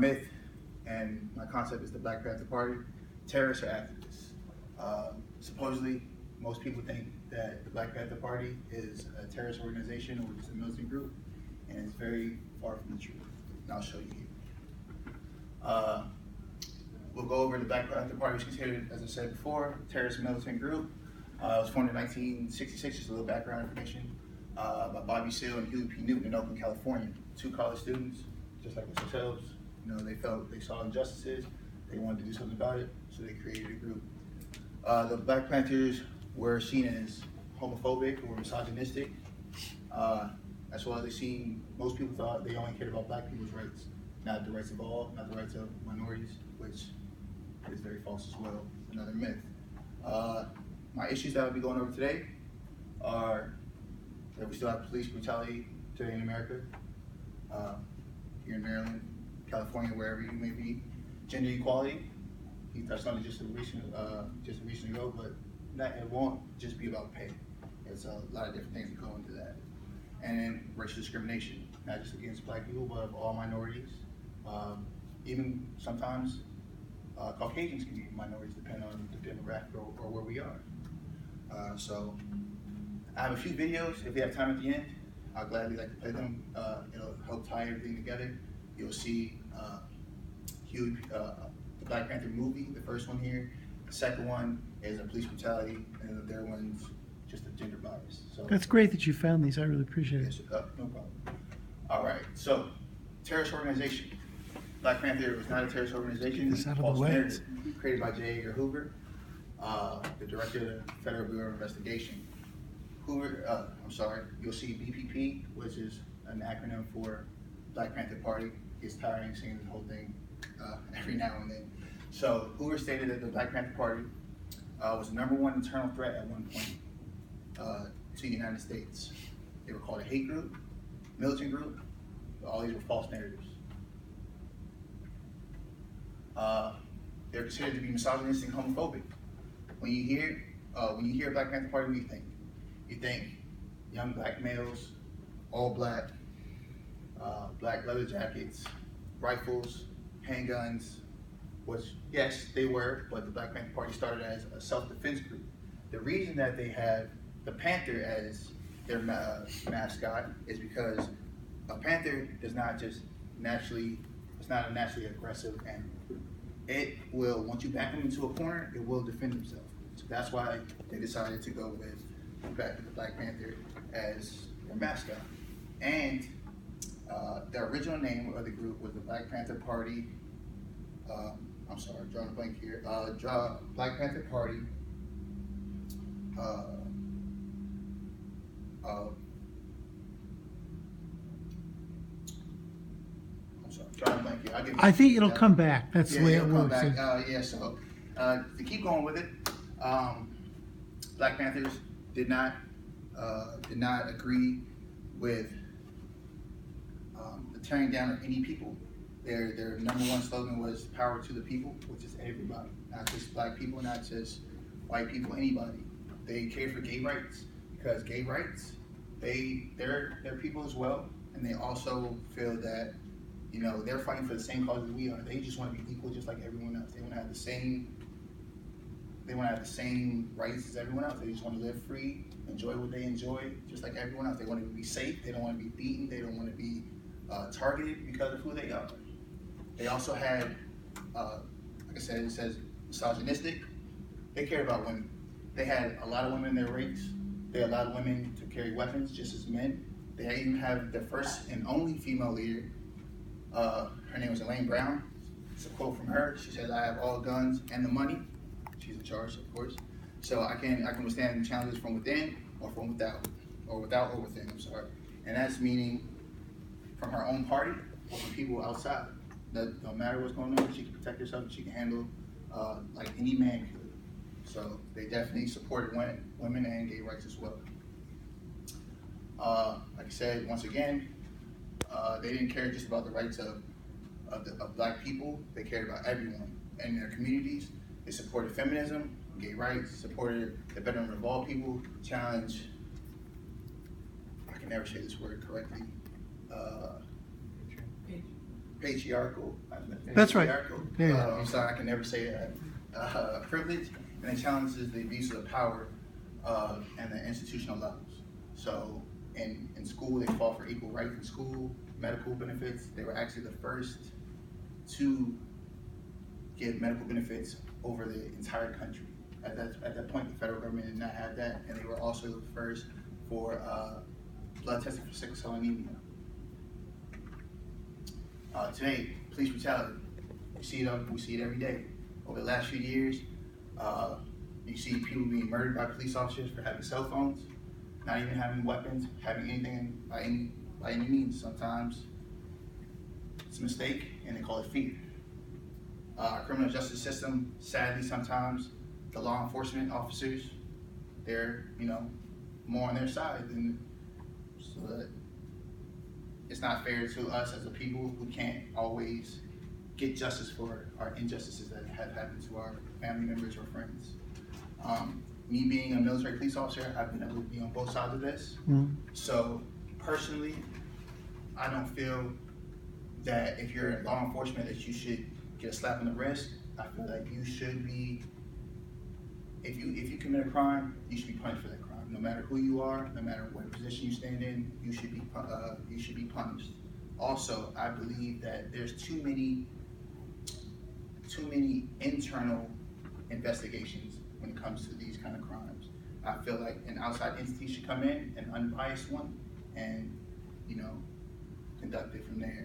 myth, and my concept is the Black Panther Party. Terrorists or activists. Supposedly, most people think that the Black Panther Party is a terrorist organization or just a militant group, and it's very far from the truth. And I'll show you here. We'll go over the Black Panther Party, which is considered, as I said before, a terrorist militant group. It was formed in 1966, just a little background information, by Bobby Seale and Huey P. Newton in Oakland, California. 2 college students, just like themselves. You know, they saw injustices, they wanted to do something about it, so they created a group. The Black Panthers were seen as homophobic or misogynistic, as well as most people thought they only cared about black people's rights, not the rights of all, not the rights of minorities, which is very false as well, another myth. My issues that I'll be going over today are that we still have police brutality today in America, here in Maryland, California, wherever you may be. Gender equality, he touched on it just a recent ago, but it won't just be about pay. There's a lot of different things that go into that. And then racial discrimination, not just against black people, but of all minorities. Even sometimes Caucasians can be minorities depending on the demographic or where we are. So I have a few videos. If we have time at the end, I'll gladly like to play them. It'll help tie everything together. You'll see the Black Panther movie, the first one here. The second one is a police brutality, and the third one's just a gender bias. So that's great that you found these. I really appreciate it. yes, no problem. All right, so terrorist organization. Black Panther was not a terrorist organization. Get this out of the False way. narrative, created by J. Edgar Hoover, the director of the Federal Bureau of Investigation. You'll see BPP, which is an acronym for Black Panther Party. It's tiring seeing the whole thing every now and then. So Hoover stated that the Black Panther Party was the #1 internal threat at one point to the United States. They were called a hate group, militant group, but all these were false narratives. They're considered to be misogynistic and homophobic. When you hear Black Panther Party, what do you think? You think young black males, all black, black leather jackets, rifles, handguns, which yes, they were, but the Black Panther Party started as a self-defense group. The reason that they have the panther as their mascot is because a panther does not just naturally, it's not a naturally aggressive animal. It will, once you back them into a corner, it will defend itself. So that's why they decided to go with the Black Panther as their mascot. And the original name of the group was the Black Panther Party. I'm sorry, drawing a blank here. Black Panther Party. I'm sorry, drawing a blank here. I think it'll come back. That's the way it works. So to keep going with it, Black Panthers did not agree with the tearing down of any people. Their #1 slogan was "Power to the people," which is everybody, not just black people, not just white people, anybody. They cared for gay rights because gay rights, they're people as well, and they also feel that they're fighting for the same cause as we are. They just want to be equal, just like everyone else. They want to have the same. They want to have the same rights as everyone else. They just want to live free, enjoy what they enjoy, just like everyone else. They want to be safe. They don't want to be beaten. They don't want to be targeted because of who they are. They also had, like I said, it says misogynistic. They cared about women. They had a lot of women in their ranks. They allowed women to carry weapons just as men. They even have their first and only female leader. Her name was Elaine Brown. It's a quote from her. She says, "I have all guns and the money." She's in charge, of course. So I can withstand challenges from within or from without, or without or within. I'm sorry, and that's meaning from her own party or from people outside. That no matter what's going on, she can protect herself. She can handle like any man could. So they definitely supported women and gay rights as well. Like I said, once again, they didn't care just about the rights of black people. They cared about everyone in their communities. They supported feminism, gay rights, supported the betterment of all people, challenge, I can never say this word correctly, patriarchal. That's right. Patriarchal. Yeah. I'm sorry, I can never say that. Privilege, and it challenges the abuse of power and the institutional levels. So, in school, they fought for equal rights in school, medical benefits. They were actually the first to give medical benefits over the entire country. At that point, the federal government did not have that, and they were also the first for blood testing for sickle cell anemia. Today, police brutality. We see it every day. Over the last few years, you see people being murdered by police officers for having cell phones, not even having weapons, having anything by any means. Sometimes it's a mistake, and they call it fear. Our criminal justice system, sadly, sometimes the law enforcement officers, they're more on their side than so that it's not fair to us as a people who can't always get justice for our injustices that have happened to our family members or friends. Me being a military police officer, I've been able to be on both sides of this. Mm. So personally, I don't feel that if you're in law enforcement that you should get a slap on the wrist. I feel like you should be, if you commit a crime, you should be punished for that crime. No matter who you are, no matter what position you stand in, you should be punished. Also, I believe that there's too many internal investigations when it comes to these kind of crimes. I feel like an outside entity should come in, an unbiased one, and conduct it from there.